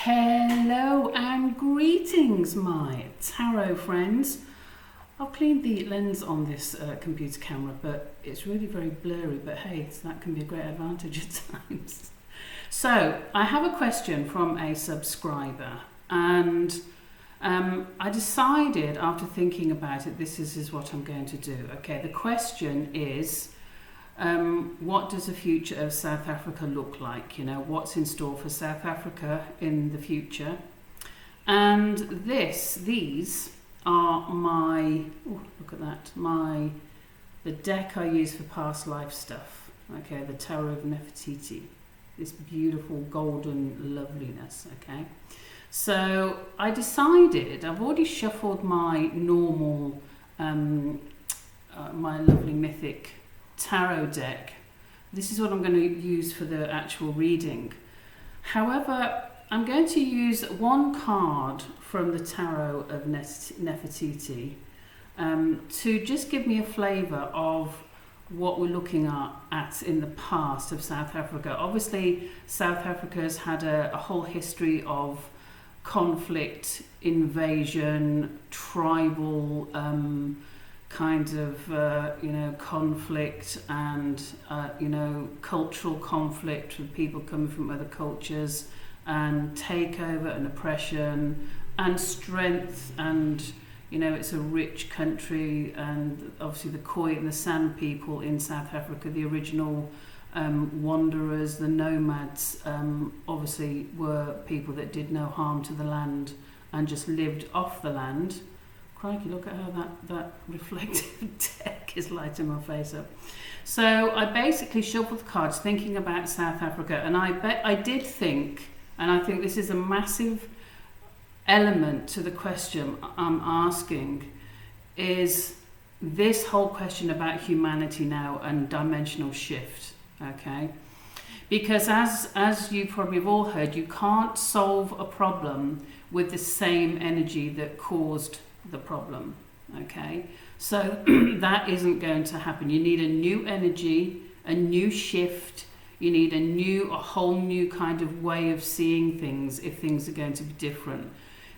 Hello and greetings, my tarot friends. I've cleaned the lens on this computer camera, but it's really very blurry, but hey, so that can be a great advantage at times. So, I have a question from a subscriber, and I decided after thinking about it, this is what I'm going to do. Okay, the question is, what does the future of South Africa look like? You know, what's in store for South Africa in the future? And these are my, look at that, the deck I use for past life stuff. Okay, the Tarot of Nefertiti, this beautiful golden loveliness. Okay, so I decided, I've already shuffled my normal, my lovely mythic tarot deck. This is what I'm going to use for the actual reading. However, I'm going to use one card from the Tarot of Nefertiti to just give me a flavour of what we're looking at in the past of South Africa. Obviously, South Africa has had a whole history of conflict, invasion, tribal kind of conflict and cultural conflict with people coming from other cultures, and takeover and oppression and strength, and it's a rich country, and obviously the Khoi and the San people in South Africa, the original wanderers, the nomads, obviously were people that did no harm to the land and just lived off the land. Crikey, look at how that reflective deck is lighting my face up. So I basically shuffled the cards thinking about South Africa, and I did think, and I think this is a massive element to the question I'm asking, is this whole question about humanity now and dimensional shift, okay? Because as you probably have all heard, you can't solve a problem with the same energy that caused the problem, okay? So that isn't going to happen. You need a new energy, a new shift. You need a whole new kind of way of seeing things if things are going to be different.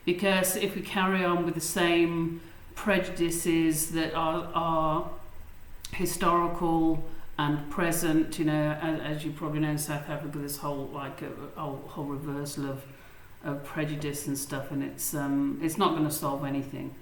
Because if we carry on with the same prejudices that are historical and present, as you probably know in South Africa, this whole whole reversal of prejudice and stuff, and it's not going to solve anything.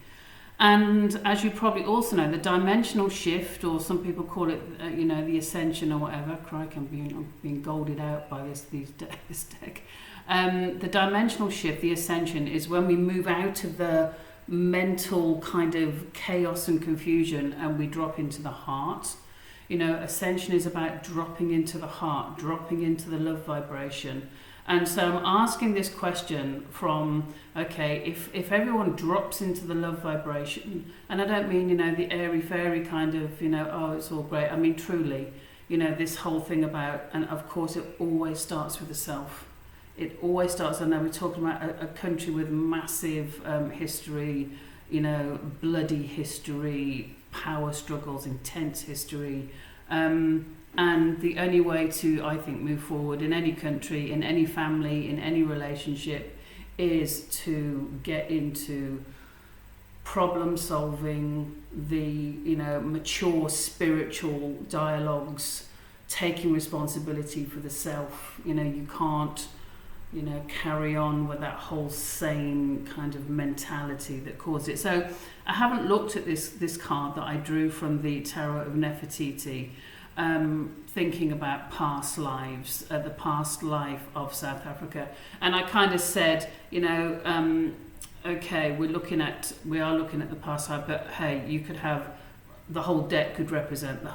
And as you probably also know, the dimensional shift, or some people call it, the ascension or whatever. Crikey, I'm being golded out by this deck. The dimensional shift, the ascension, is when we move out of the mental kind of chaos and confusion and we drop into the heart. Ascension is about dropping into the heart, dropping into the love vibration. And so I'm asking this question from, okay, if everyone drops into the love vibration, and I don't mean, the airy-fairy kind of, oh, it's all great. I mean, truly, this whole thing about, and of course it always starts with the self. It always starts, I know we're talking about a country with massive history, bloody history, power struggles, intense history, and the only way to, I think, move forward in any country, in any family, in any relationship, is to get into problem solving, the mature spiritual dialogues, taking responsibility for the self. You can't carry on with that whole same kind of mentality that caused it. So I haven't looked at this card that I drew from the Tarot of Nefertiti, thinking about past lives, the past life of South Africa. And I kind of said, okay, we are looking at the past life, but hey, you could have, the whole deck could represent the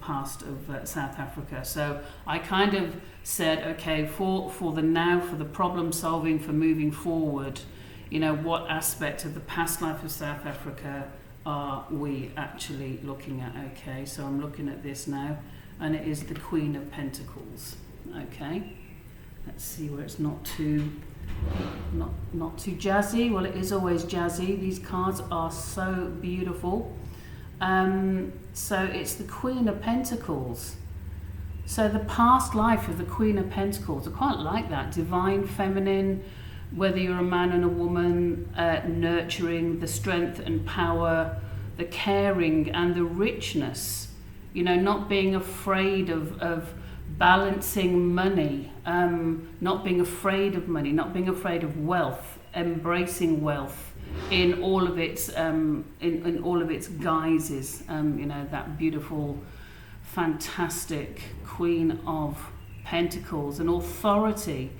past of South Africa. So I kind of said, okay, for the now, for the problem solving, for moving forward, what aspect of the past life of South Africa are we actually looking at? Okay, so I'm looking at this now, and it is the Queen of Pentacles. Okay, let's see where it's not too jazzy. Well, it is always jazzy. These cards are so beautiful. So it's the Queen of Pentacles. So the past life of the Queen of Pentacles, I quite like that. Divine, feminine, whether you're a man and a woman, nurturing the strength and power, the caring and the richness, not being afraid of balancing money, not being afraid of money, not being afraid of wealth, embracing wealth in all of its in all of its guises. That beautiful, fantastic Queen of Pentacles, an authority,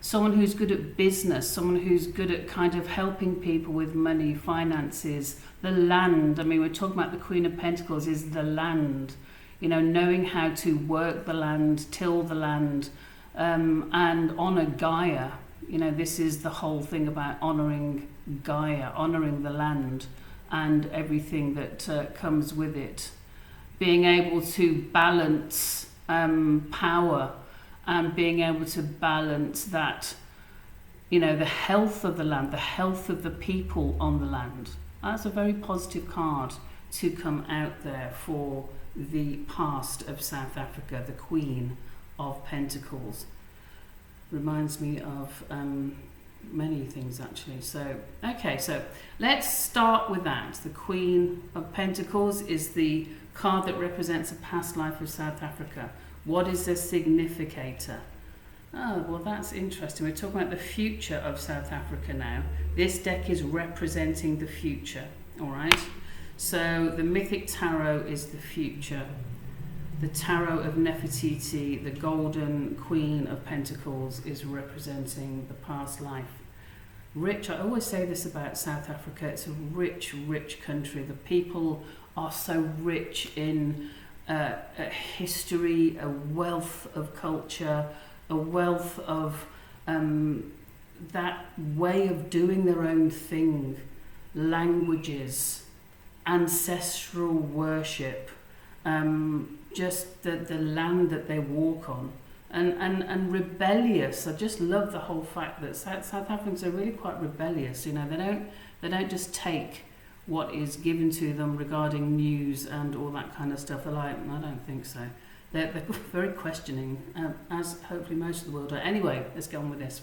someone who's good at business, someone who's good at kind of helping people with money, finances, the land. I mean, we're talking about the Queen of Pentacles is the land, knowing how to work the land, till the land, and honor Gaia. This is the whole thing about honoring Gaia, honoring the land and everything that comes with it. Being able to balance power and being able to balance that, the health of the land, the health of the people on the land. That's a very positive card to come out there for the past of South Africa, the Queen of Pentacles. Reminds me of many things, actually. So let's start with that. The Queen of Pentacles is the card that represents a past life of South Africa. What is the significator? Oh, well, that's interesting. We're talking about the future of South Africa now. This deck is representing the future, all right? So the Mythic Tarot is the future. The Tarot of Nefertiti, the Golden Queen of Pentacles, is representing the past life. Rich, I always say this about South Africa, it's a rich, rich country. The people are so rich in a history, a wealth of culture, a wealth of that way of doing their own thing, languages, ancestral worship, just the land that they walk on, and rebellious. I just love the whole fact that South Africans are really quite rebellious. They don't just take what is given to them regarding news and all that kind of stuff. They're like, I don't think so. They're very questioning, as hopefully most of the world are. Anyway, let's go on with this.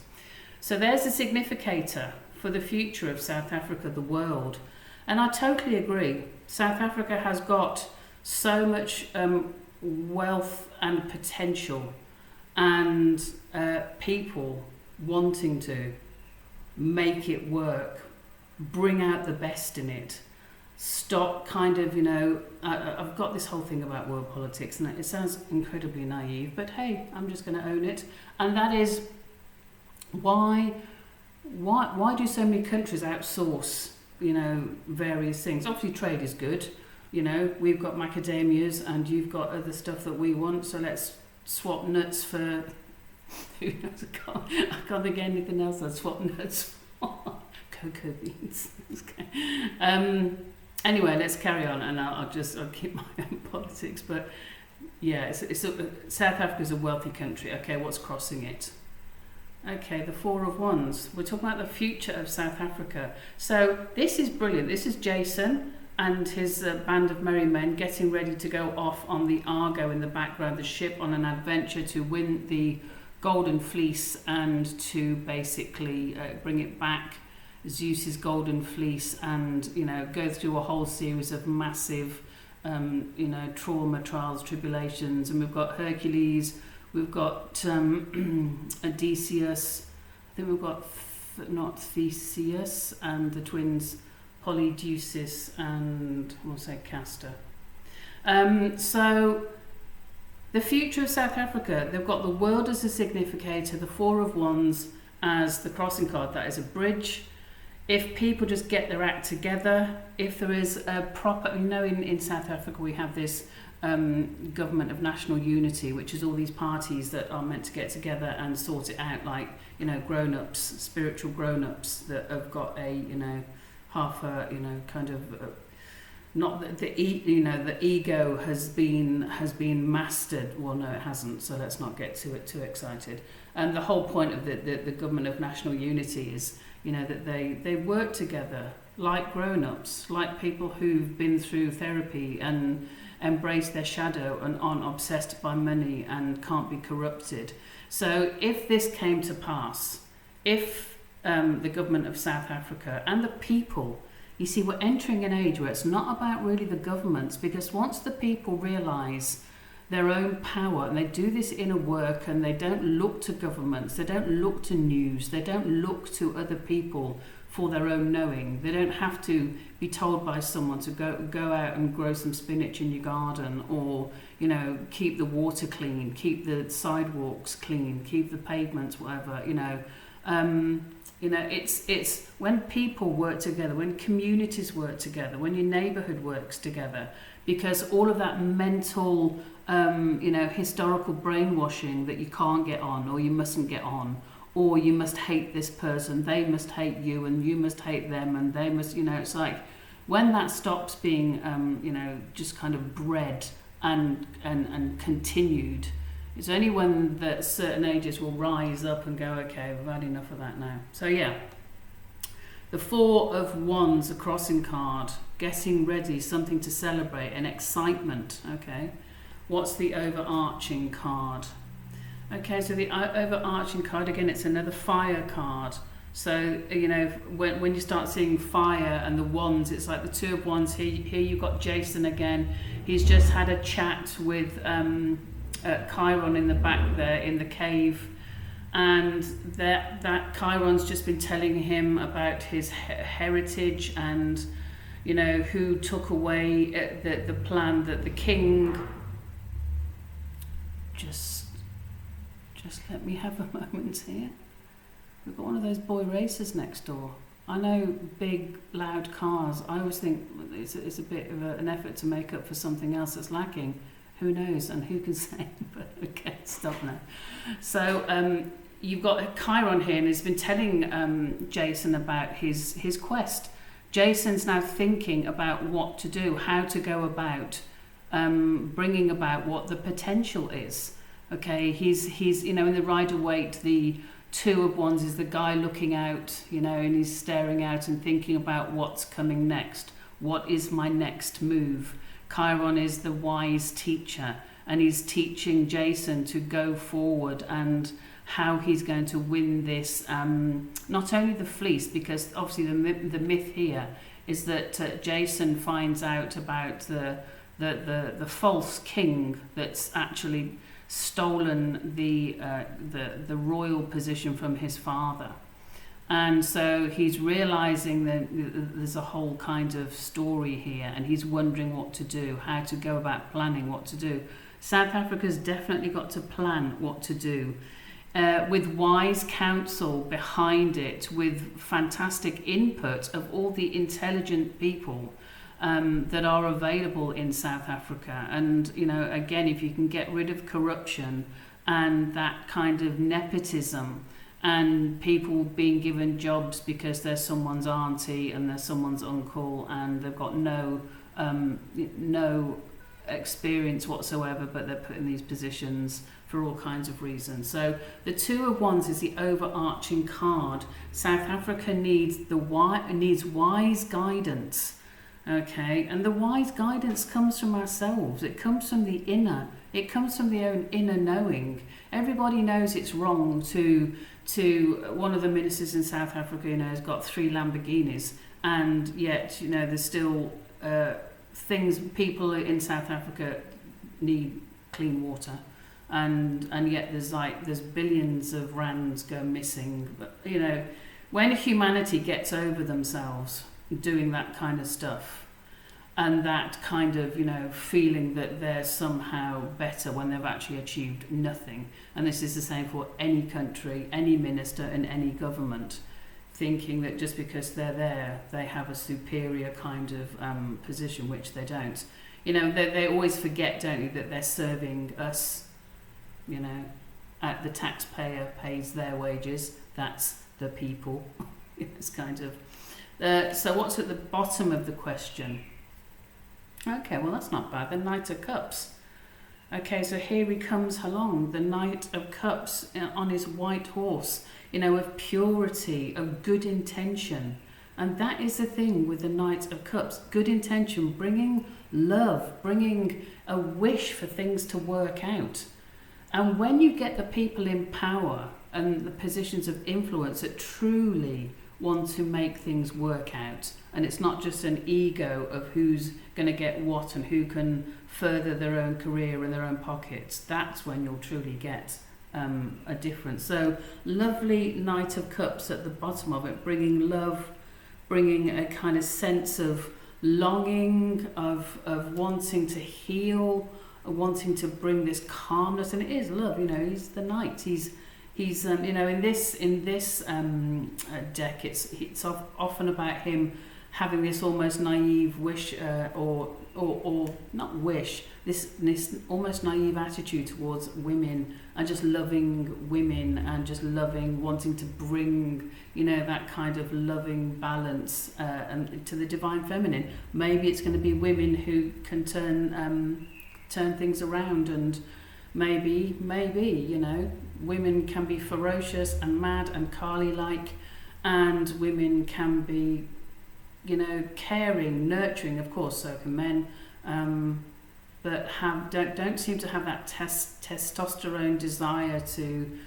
So there's a significator for the future of South Africa, the world. And I totally agree. South Africa has got so much wealth and potential, and people wanting to make it work, bring out the best in it, stop kind of, I've got this whole thing about world politics, and it sounds incredibly naive, but hey, I'm just going to own it. And that is why do so many countries outsource, various things? Obviously trade is good. We've got macadamias and you've got other stuff that we want, so let's swap nuts for who knows, I can't think of anything else. I'd swap nuts for cocoa beans. Okay. Anyway, let's carry on, and I'll keep my own politics. But yeah, South Africa's a wealthy country. Okay, what's crossing it? Okay, the Four of Wands. We're talking about the future of South Africa. So this is brilliant. This is Jason and his band of merry men getting ready to go off on the Argo in the background, the ship, on an adventure to win the Golden Fleece and to basically bring it back, Zeus's Golden Fleece, and go through a whole series of massive trauma, trials, tribulations. And we've got Hercules, we've got Odysseus, I think we've got not Theseus, and the twins Polydeuces and we'll say Castor. So the future of South Africa, they've got the world as a significator, the Four of Wands as the crossing card. That is a bridge. If people just get their act together, if there is a proper, in South Africa we have this government of national unity, which is all these parties that are meant to get together and sort it out, like grown-ups, spiritual grown-ups that have got a half a kind of not that the ego has been mastered. Well, no, it hasn't. So let's not get too excited. And the whole point of the government of national unity is that they work together like grown-ups, like people who've been through therapy and embrace their shadow and aren't obsessed by money and can't be corrupted. So if this came to pass, if the government of South Africa and the people. You see, we're entering an age where it's not about really the governments, because once the people realise their own power, and they do this inner work, and they don't look to governments, they don't look to news, they don't look to other people for their own knowing. They don't have to be told by someone to go out and grow some spinach in your garden, or keep the water clean, keep the sidewalks clean, keep the pavements, whatever. It's when people work together, when communities work together, when your neighbourhood works together, because all of that mental, historical brainwashing that you can't get on, or you mustn't get on, or you must hate this person, they must hate you, and you must hate them, and they must, it's like when that stops being, just kind of bred and continued. It's only when that certain ages will rise up and go, okay, we've had enough of that now. So yeah, the 4 of Wands, a crossing card, getting ready, something to celebrate, an excitement, okay? What's the overarching card? Okay, so the overarching card, again, it's another fire card. So, when you start seeing fire and the wands, it's like the 2 of Wands. Here you've got Jason again. He's just had a chat with Chiron in the back there in the cave, and that Chiron's just been telling him about his heritage, and who took away the plan that the king. Just let me have a moment here. We've got one of those boy racers next door. I know, big loud cars. I always think it's a bit of an effort to make up for something else that's lacking. Who knows, and who can say? But okay, stop now. So you've got Chiron here, and he's been telling Jason about his quest. Jason's now thinking about what to do, how to go about bringing about what the potential is. Okay, he's in the Rider-Waite, the 2 of Wands is the guy looking out, and he's staring out and thinking about what's coming next. What is my next move? Chiron is the wise teacher, and he's teaching Jason to go forward and how he's going to win this, not only the fleece, because obviously the myth here is that Jason finds out about the false king that's actually stolen the royal position from his father. And so he's realizing that there's a whole kind of story here, and he's wondering what to do, how to go about planning what to do. South Africa's definitely got to plan what to do, with wise counsel behind it, with fantastic input of all the intelligent people that are available in South Africa. And again, if you can get rid of corruption and that kind of nepotism, and people being given jobs because they're someone's auntie and they're someone's uncle, and they've got no experience whatsoever, but they're put in these positions for all kinds of reasons. So the 2 of Wands is the overarching card. South Africa needs wise guidance. Okay, and the wise guidance comes from ourselves. It comes from the inner. It comes from the own inner knowing. Everybody knows it's wrong to one of the ministers in South Africa, has got 3 Lamborghinis, and yet, there's still people in South Africa need clean water, and yet there's billions of rands go missing. But when humanity gets over themselves doing that kind of stuff, and that kind of feeling that they're somehow better when they've actually achieved nothing, and this is the same for any country, any minister and any government, thinking that just because they're there they have a superior kind of position, which they don't. They always forget, don't they, that they're serving us. The taxpayer pays their wages, that's the people. It's kind of so what's at the bottom of the question? Okay, well, that's not bad. The Knight of Cups. Okay, so here he comes along, the Knight of Cups on his white horse, of purity, of good intention. And that is the thing with the Knight of Cups. Good intention, bringing love, bringing a wish for things to work out. And when you get the people in power, and the positions of influence that truly want to make things work out. And it's not just an ego of who's going to get what and who can further their own career in their own pockets. That's when you'll truly get a difference. So lovely Knight of Cups at the bottom of it, bringing love, bringing a kind of sense of longing, of wanting to heal, wanting to bring this calmness. And it is love, you know, he's the knight. He's you know, in this deck, it's often about him having this almost naive wish, or not wish, this almost naive attitude towards women, and just loving women, and just wanting to bring, you know, that kind of loving balance and to the divine feminine. Maybe it's going to be women who can turn things around, and maybe, you know, women can be ferocious and mad and Kali-like, and women can be, you know, caring, nurturing, of course, so can men, but don't seem to have that testosterone desire to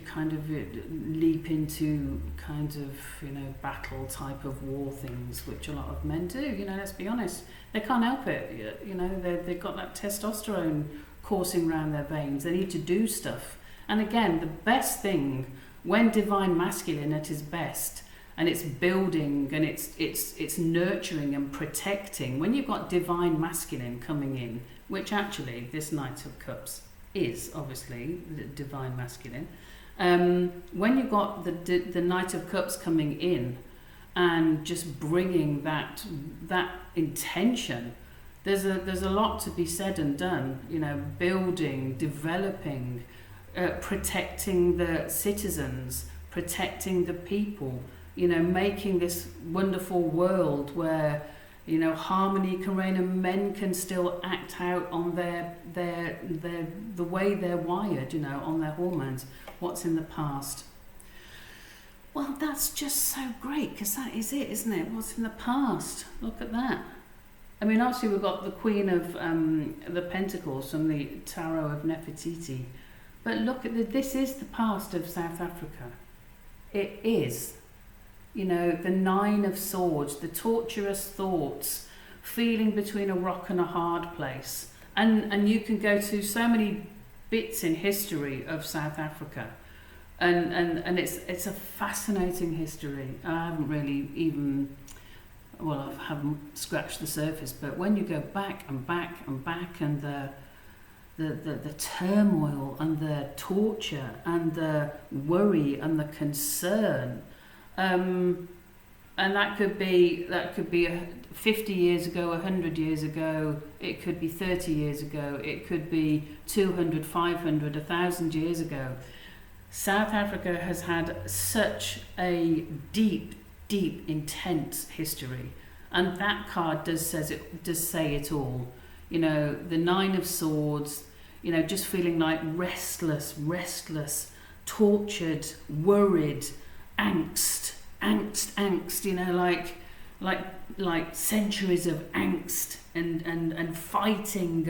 kind of leap into kind of, you know, battle type of war things, which a lot of men do. You know, let's be honest, they can't help it. You know, they've got that testosterone coursing around their veins. They need to do stuff. And again, the best thing when divine masculine at its best, and it's building and it's nurturing and protecting. When you've got divine masculine coming in, which actually this Knight of Cups is obviously the divine masculine. When you've got the Knight of Cups coming in and just bringing that intention, there's a lot to be said and done. You know, building, developing, protecting the citizens, protecting the people. You know, making this wonderful world where, you know, harmony can reign and men can still act out on the way they're wired, you know, on their hormones. What's in the past? Well, that's just so great, because that is it, isn't it? What's in the past? Look at that. I mean, obviously we've got the Queen of the Pentacles from the Tarot of Nefertiti, but look at this is the past of South Africa. It is. You know, the Nine of Swords, the torturous thoughts, feeling between a rock and a hard place. And you can go to so many bits in history of South Africa. And it's a fascinating history. I haven't really even, well, I haven't scratched the surface, but when you go back and back and back, and the turmoil and the torture and the worry and the concern, and that could be 50 years ago, 100 years ago, it could be 30 years ago, it could be 200, 500, 1,000 years ago. South Africa has had such a deep, intense history, and that card does say it all. You know, the Nine of Swords, you know, just feeling like restless, tortured, worried, angst, you know, like centuries of angst and fighting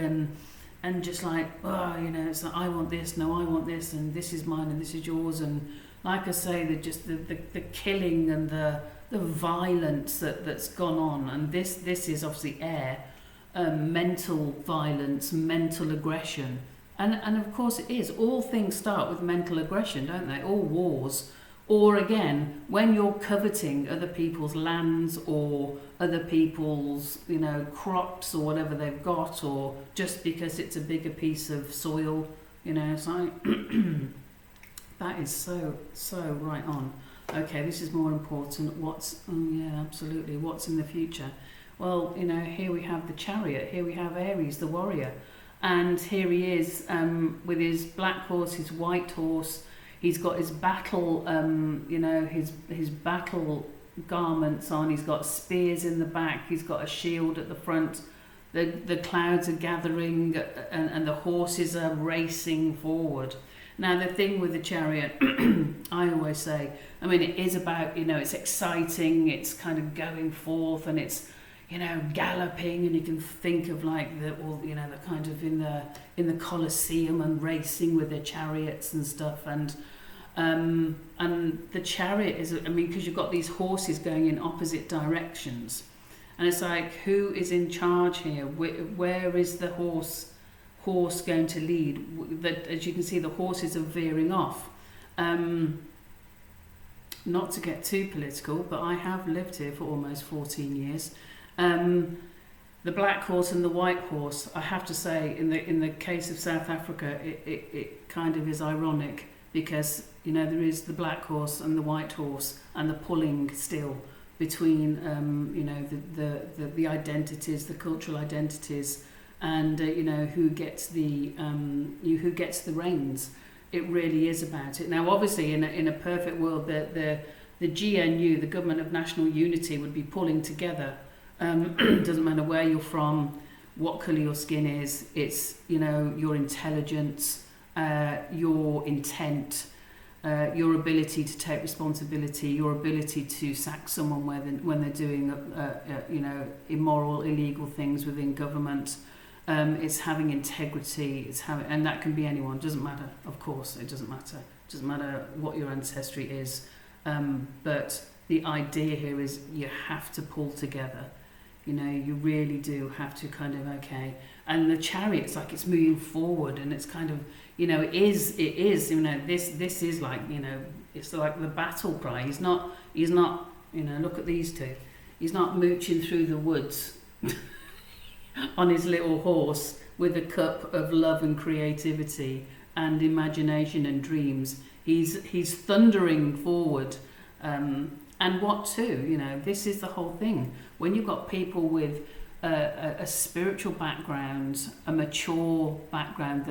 and just like, oh, you know, it's like, I want this, no, I want this, and this is mine and this is yours, and like I say, the killing and the violence that's gone on, and this is obviously air, mental violence, mental aggression, and of course it is. All things start with mental aggression, don't they? All wars. Or again, when you're coveting other people's lands or other people's, you know, crops or whatever they've got, or just because it's a bigger piece of soil, you know, it's like, that is so right on. Okay, this is more important. Absolutely. What's in the future? Well, you know, here we have the Chariot, here we have Aries, the warrior, and here he is with his black horse, his white horse. He's got his battle, you know, his battle garments on. He's got spears in the back. He's got a shield at the front. The clouds are gathering, and the horses are racing forward. Now, the thing with the Chariot, I always say, I mean, it is about, you know, it's exciting. It's kind of going forth, and it's, you know, galloping, and you can think of like the kind of in the Colosseum and racing with their chariots and stuff, and And the chariot is, I mean, because you've got these horses going in opposite directions. And it's like, who is in charge here? Where is the horse going to lead? That, as you can see, the horses are veering off. Not to get too political, but I have lived here for almost 14 years. The black horse and the white horse, I have to say, in the case of South Africa, it kind of is ironic, because there is the black horse and the white horse, and the pulling still between the identities, the cultural identities, and who gets the reins. It really is about it. Now, obviously, in a perfect world, the GNU, the Government of National Unity, would be pulling together. Doesn't matter where you're from, what colour your skin is. It's your intelligence, your intent, your ability to take responsibility, your ability to sack someone when they're doing immoral, illegal things within government. It's having integrity. And that can be anyone. Doesn't matter. Of course, it doesn't matter. It doesn't matter what your ancestry is. But the idea here is you have to pull together. You really do have to kind of, okay. And the chariot's like it's moving forward, and it's kind of, it is, this is like, it's like the battle cry. He's not, look at these two. He's not mooching through the woods on his little horse with a cup of love and creativity and imagination and dreams. He's thundering forward. And what too, this is the whole thing. When you've got people with a spiritual background, a mature background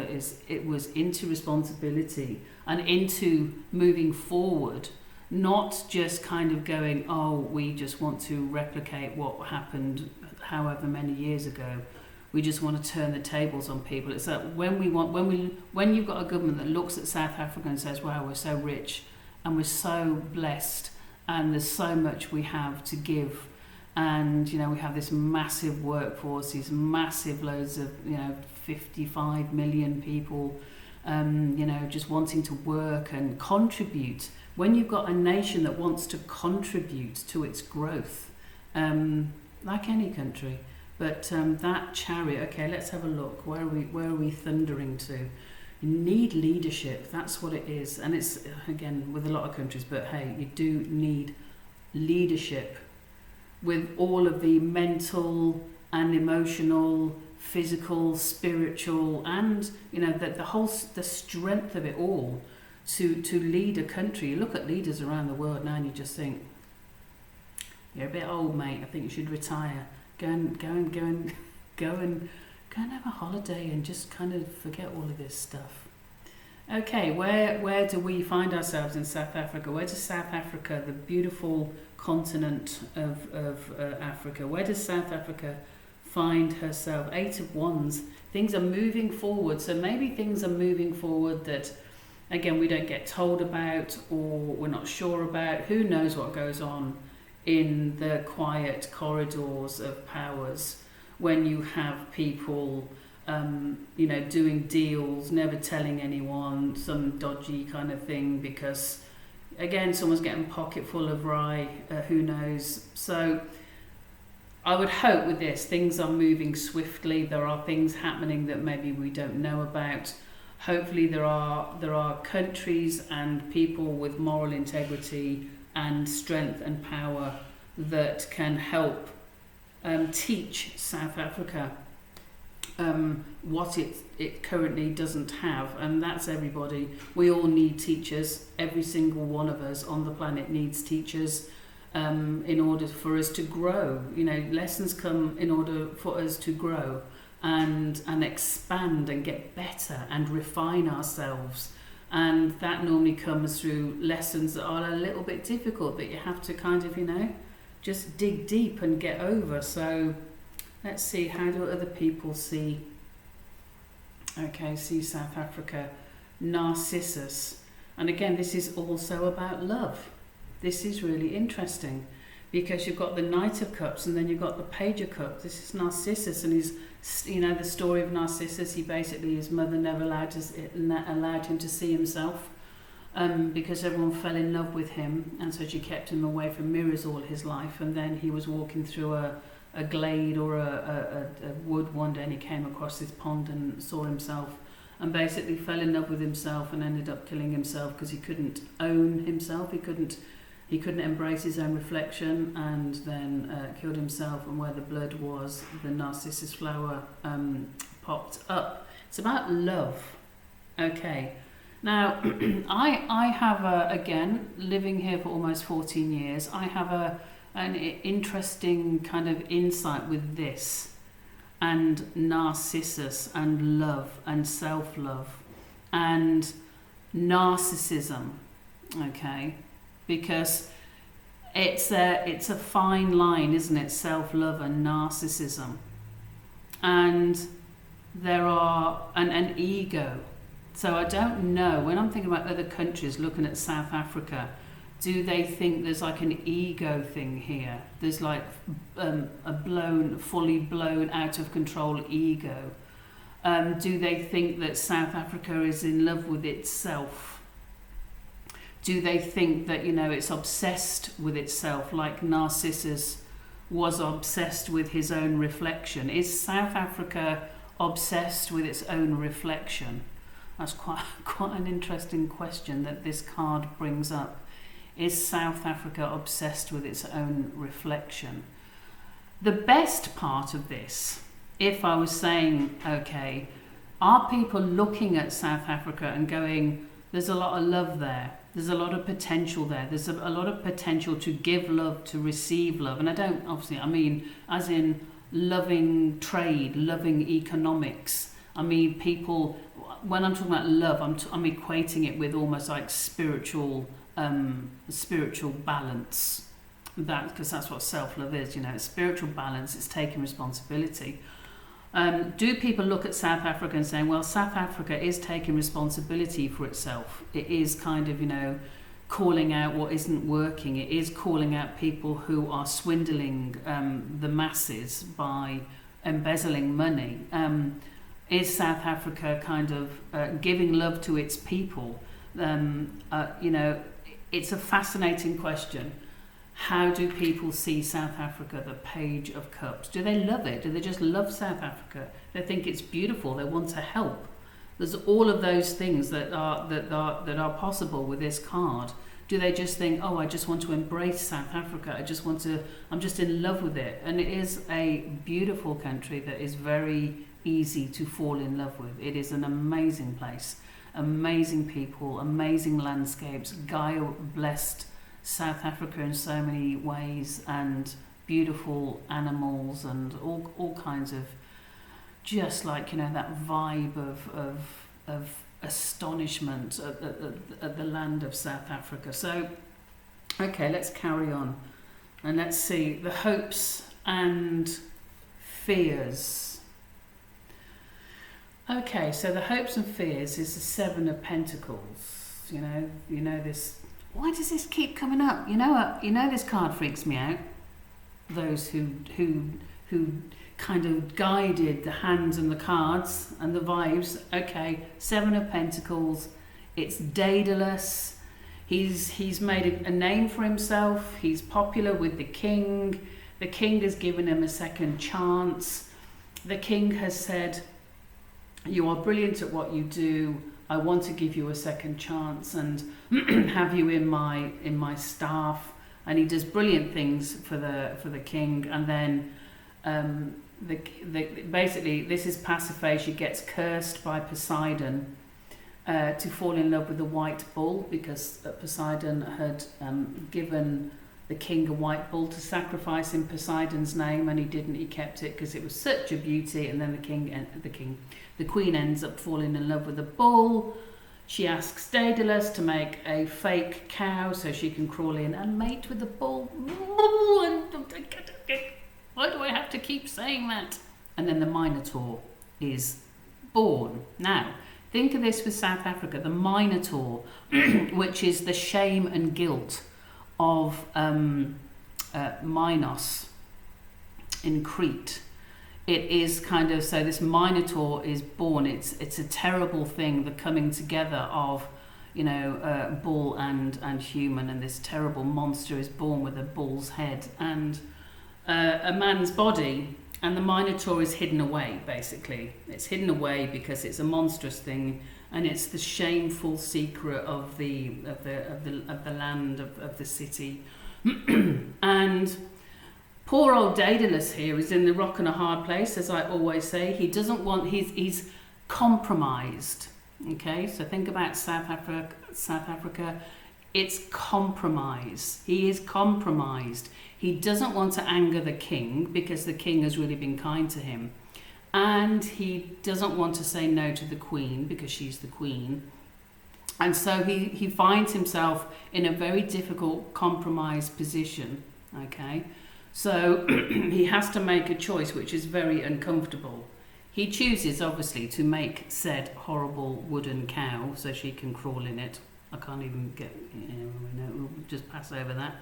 it was into responsibility and into moving forward, not just kind of going, oh, we just want to replicate what happened however many years ago. We just want to turn the tables on people. It's like when you've got a government that looks at South Africa and says, wow, we're so rich and we're so blessed, and there's so much we have to give, and we have this massive workforce, these massive loads of 55 million people just wanting to work and contribute. When you've got a nation that wants to contribute to its growth, like any country, but that chariot, okay, let's have a look. Where are we thundering to? You need leadership. That's what it is. And it's, again, with a lot of countries, but hey, you do need leadership with all of the mental and emotional, physical, spiritual, and the strength of it all to lead a country. You look at leaders around the world now and you just think, you're a bit old, mate. I think you should retire. Go and have a holiday and just kind of forget all of this stuff. Okay, where do we find ourselves in South Africa? Where does South Africa, the beautiful continent of Africa, where does South Africa find herself? 8 of Wands. Things are moving forward. So maybe things are moving forward that, again, we don't get told about, or we're not sure about. Who knows what goes on in the quiet corridors of powers when you have people doing deals, never telling anyone, some dodgy kind of thing, because again, someone's getting a pocket full of rye, who knows. So I would hope with this, things are moving swiftly. There are things happening that maybe we don't know about. Hopefully there are countries and people with moral integrity and strength and power that can help teach South Africa what it currently doesn't have, and that's everybody. We all need teachers. Every single one of us on the planet needs teachers in order for us to grow. Lessons come in order for us to grow and expand and get better and refine ourselves. And that normally comes through lessons that are a little bit difficult, that you have to kind of, just dig deep and get over. So let's see, how do other people see? Okay, see South Africa. Narcissus. And again, this is also about love. This is really interesting, because you've got the Knight of Cups and then you've got the Page of Cups. This is Narcissus, and he's, the story of Narcissus, his mother never allowed him to see himself. because everyone fell in love with him, and so she kept him away from mirrors all his life. And then he was walking through a glade or a wood one day, and he came across this pond and saw himself, and basically fell in love with himself and ended up killing himself because he couldn't own himself. He couldn't embrace his own reflection, and then killed himself. And where the blood was, the narcissus flower popped up. It's about love. Okay. Now, I have again, living here for almost 14 years, I have an interesting kind of insight with this, and Narcissus, and love, and self-love, and narcissism, okay? Because it's a fine line, isn't it? Self-love and narcissism. And there are an ego. So I don't know, when I'm thinking about other countries, looking at South Africa, do they think there's like an ego thing here? There's like a fully blown, out of control ego. Do they think that South Africa is in love with itself? Do they think that, it's obsessed with itself, like Narcissus was obsessed with his own reflection? Is South Africa obsessed with its own reflection? That's quite an interesting question that this card brings up. Is South Africa obsessed with its own reflection? The best part of this, if I was saying, okay, are people looking at South Africa and going, there's a lot of love there, there's a lot of potential there, there's a lot of potential to give love, to receive love. And I mean as in loving trade, loving economics. I mean people, when I'm talking about love, I'm equating it with almost like spiritual balance. Because that's what self-love is, it's spiritual balance, it's taking responsibility. Do people look at South Africa and saying, well, South Africa is taking responsibility for itself. It is kind of, calling out what isn't working. It is calling out people who are swindling the masses by embezzling money. Is South Africa kind of giving love to its people? It's a fascinating question. How do people see South Africa, the Page of Cups? Do they love it? Do they just love South Africa? They think it's beautiful. They want to help. There's all of those things that are possible with this card. Do they just think, oh, I just want to embrace South Africa. I'm just in love with it. And it is a beautiful country that is very easy to fall in love with. It is an amazing place, amazing people, amazing landscapes. Gaia blessed South Africa in so many ways, and beautiful animals and all kinds of, just like that vibe of astonishment at the land of South Africa. So okay, let's carry on and let's see the hopes and fears. Okay, so the hopes and fears is the Seven of Pentacles. You know this. Why does this keep coming up? You know what? This card freaks me out. Those who kind of guided the hands and the cards and the vibes. Okay, Seven of Pentacles. It's Daedalus. He's made a name for himself. He's popular with the king. The king has given him a second chance. The king has said, you are brilliant at what you do. I want to give you a second chance and have you in my staff. And he does brilliant things for the king. And then basically this is Pasiphae. She gets cursed by Poseidon to fall in love with the white bull, because Poseidon had given the king a white bull to sacrifice in Poseidon's name, and he didn't. He kept it because it was such a beauty. And then the queen ends up falling in love with the bull. She asks Daedalus to make a fake cow so she can crawl in and mate with the bull. Why do I have to keep saying that? And then the Minotaur is born. Now, think of this with South Africa, the Minotaur, which is the shame and guilt of Minos in Crete. It is kind of, so this Minotaur is born. It's a terrible thing, the coming together of, bull and human, and this terrible monster is born with a bull's head and a man's body, and the Minotaur is hidden away. Basically, it's hidden away because it's a monstrous thing, and it's the shameful secret of the land of the city. And poor old Daedalus here is in the rock and a hard place, as I always say. He doesn't want. He's compromised. Okay, so think about South Africa. It's compromise. He is compromised. He doesn't want to anger the king because the king has really been kind to him. And he doesn't want to say no to the queen because she's the queen. And so he finds himself in a very difficult, compromised position. Okay, so he has to make a choice which is very uncomfortable. He chooses, obviously, to make said horrible wooden cow so she can crawl in it. I can't even get, we'll just pass over that.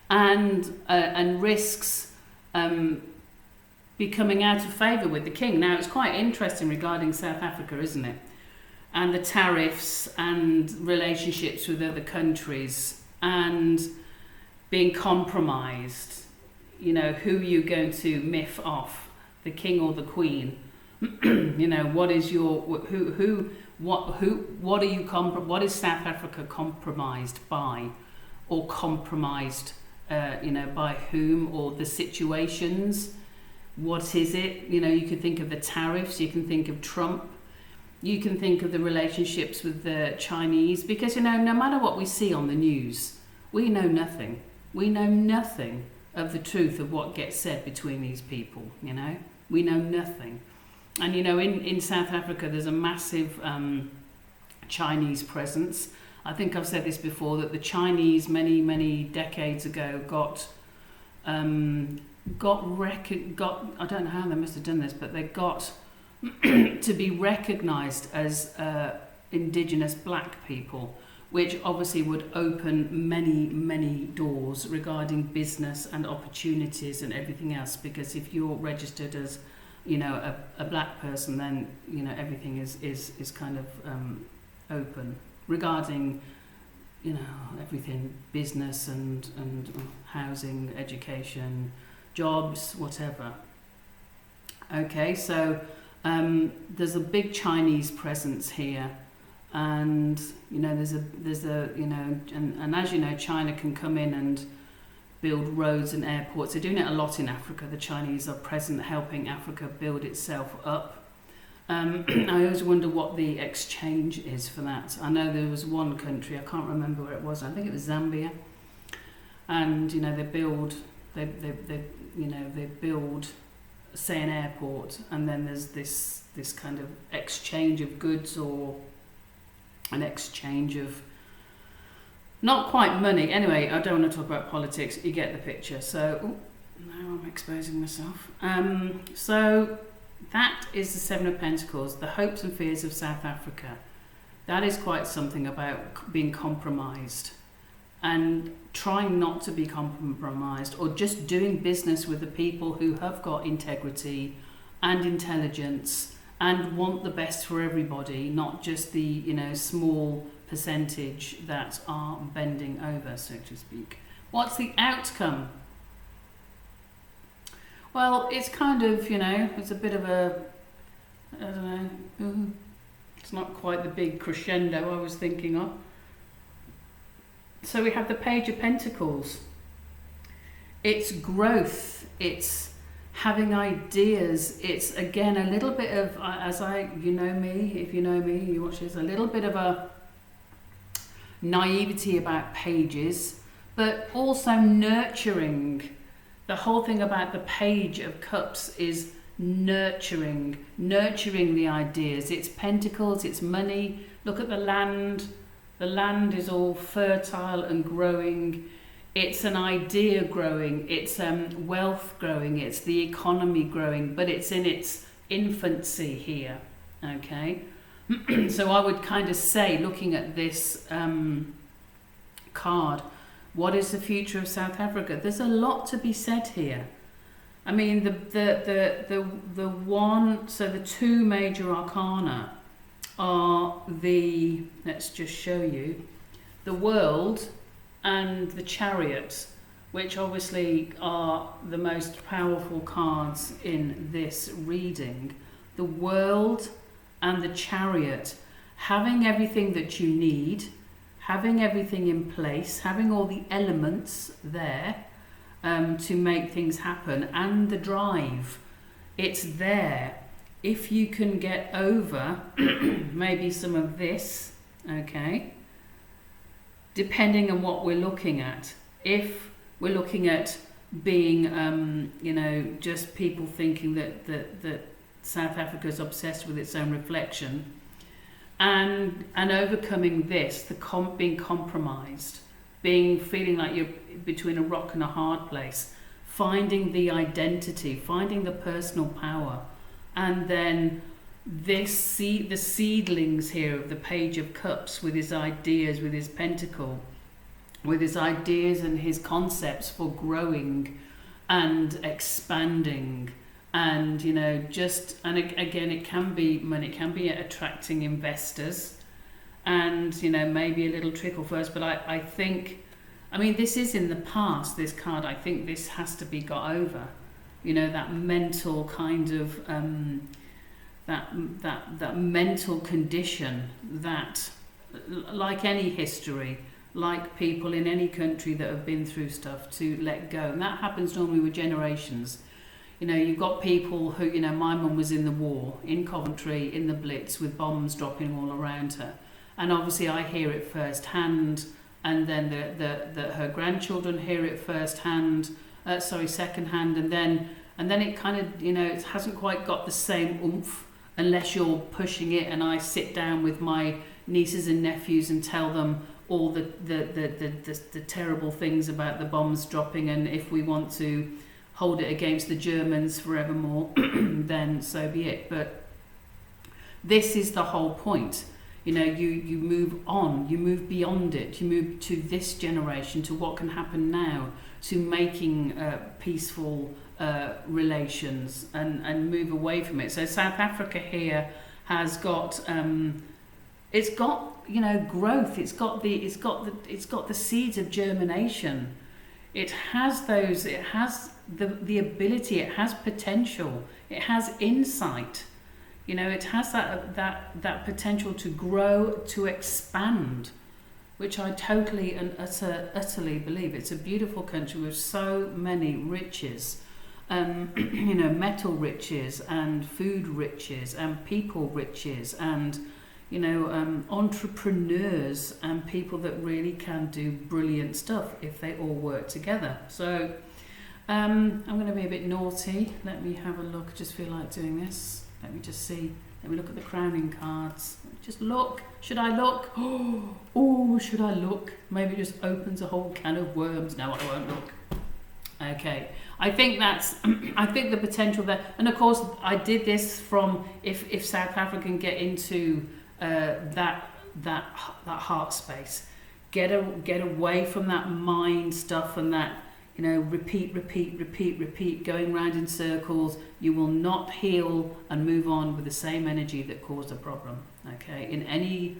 And risks becoming out of favour with the king. Now, it's quite interesting regarding South Africa, isn't it? And the tariffs and relationships with other countries and being compromised. Who are you going to miff off, the king or the queen? What is your what are you what is South Africa compromised by, or compromised by whom, or the situations? What is it? You can think of the tariffs, you can think of Trump, you can think of the relationships with the Chinese, because no matter what we see on the news, we know nothing. We know nothing of the truth of what gets said between these people. We know nothing. And in South Africa there's a massive Chinese presence. I think I've said this before, that the Chinese many decades ago got I don't know how they must have done this, but they got to be recognised as indigenous black people, which obviously would open many doors regarding business and opportunities and everything else, because if you're registered as a black person, then everything is kind of open regarding everything, business and housing, education, jobs, whatever. Okay, so there's a big Chinese presence here, and there's a and as China can come in and build roads and airports. They're doing it a lot in Africa. The Chinese are present, helping Africa build itself up. I always wonder what the exchange is for that. I know there was one country, I can't remember where it was. I think it was Zambia, and they build, say, an airport, and then there's this kind of exchange of goods, or an exchange of, not quite money. Anyway, I don't want to talk about politics. You get the picture. So, now I'm exposing myself. So, that is the Seven of Pentacles, the hopes and fears of South Africa. That is quite something about being compromised and trying not to be compromised, or just doing business with the people who have got integrity and intelligence and want the best for everybody, not just the small percentage that are bending over, so to speak. What's the outcome? Well, it's kind of, it's a bit of a, I don't know, it's not quite the big crescendo I was thinking of. So we have the Page of Pentacles. It's growth, it's having ideas, it's again a little bit of, if you know me, you watch this, a little bit of a naivety about pages, but also nurturing. The whole thing about the Page of Cups is nurturing the ideas. It's pentacles, it's money. Look at the land. The land is all fertile and growing. It's an idea growing. It's wealth growing. It's the economy growing, but it's in its infancy here. Okay. So I would kind of say, looking at this card, what is the future of South Africa? There's a lot to be said here. I mean, the two major arcana are let's just show you, the World and the Chariot, which obviously are the most powerful cards in this reading. The World and the Chariot, having everything that you need, having everything in place, having all the elements there to make things happen, and the drive, it's there. If you can get over maybe some of this, okay, depending on what we're looking at. If we're looking at being, just people thinking that South Africa is obsessed with its own reflection, and overcoming this, being compromised, feeling like you're between a rock and a hard place, finding the identity, finding the personal power, and then the seedlings here of the Page of Cups with his ideas, with his pentacle, with his ideas and his concepts for growing and expanding, and again, it can be money, it can be attracting investors, and maybe a little trickle first. But I think, this is in the past, this card. I think this has to be got over, that mental kind of that mental condition that, like any history, like people in any country that have been through stuff, to let go. And that happens normally with generations. You've got people who, my mum was in the war, in Coventry, in the Blitz, with bombs dropping all around her. And obviously I hear it firsthand, and then her grandchildren hear it secondhand, and then it kind of, it hasn't quite got the same oomph unless you're pushing it. And I sit down with my nieces and nephews and tell them all the terrible things about the bombs dropping, and if we want to hold it against the Germans forevermore, then so be it. But this is the whole point. You move on, you move beyond it, you move to this generation, to what can happen now, to making peaceful relations, and move away from it. So South Africa here has got it's got growth, it's got the seeds of germination. It has the ability, it has potential, it has insight. It has that potential to grow, to expand, which I totally and utterly believe. It's a beautiful country with so many riches, metal riches and food riches and people riches, and entrepreneurs and people that really can do brilliant stuff if they all work together. So I'm going to be a bit naughty. Let me have a look. I just feel like doing this. Let me just see. Let me look at the crowning cards. Just look. Should I look? Oh, should I look? Maybe it just opens a whole can of worms. No, I won't look. Okay. I think the potential there. And of course, I did this from if South Africa can get into that heart space, get away from that mind stuff and that, repeat, going round in circles. You will not heal and move on with the same energy that caused a problem. Okay, in any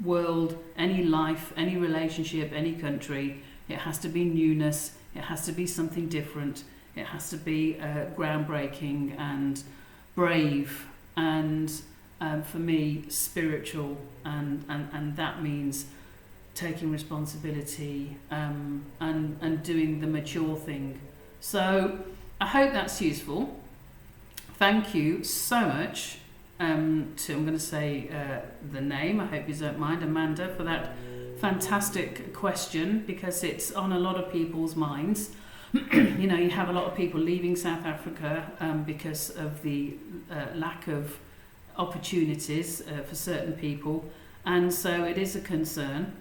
world, any life, any relationship, any country, it has to be newness. It has to be something different. It has to be groundbreaking and brave, and for me, spiritual, and that means taking responsibility and doing the mature thing. So I hope that's useful. Thank you so much I'm going to say the name, I hope you don't mind, Amanda, for that fantastic question, because it's on a lot of people's minds. You have a lot of people leaving South Africa because of the lack of opportunities for certain people, and so it is a concern.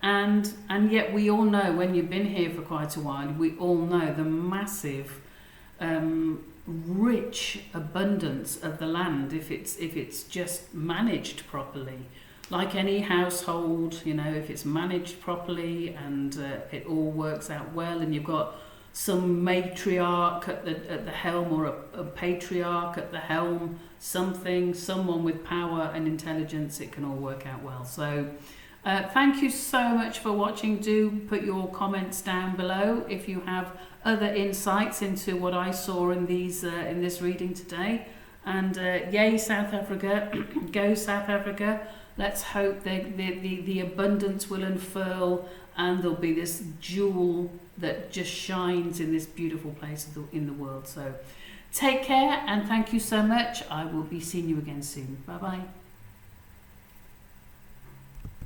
And yet we all know, when you've been here for quite a while, we all know the massive rich abundance of the land if it's just managed properly. Like any household, if it's managed properly and it all works out well, and you've got some matriarch at the helm, or a patriarch at the helm, someone with power and intelligence, it can all work out well. So thank you so much for watching. Do put your comments down below if you have other insights into what I saw in this reading today. And yay South Africa, go South Africa. Let's hope the abundance will unfurl, and there'll be this jewel that just shines in this beautiful place in the world. So take care, and thank you so much. I will be seeing you again soon. Bye bye.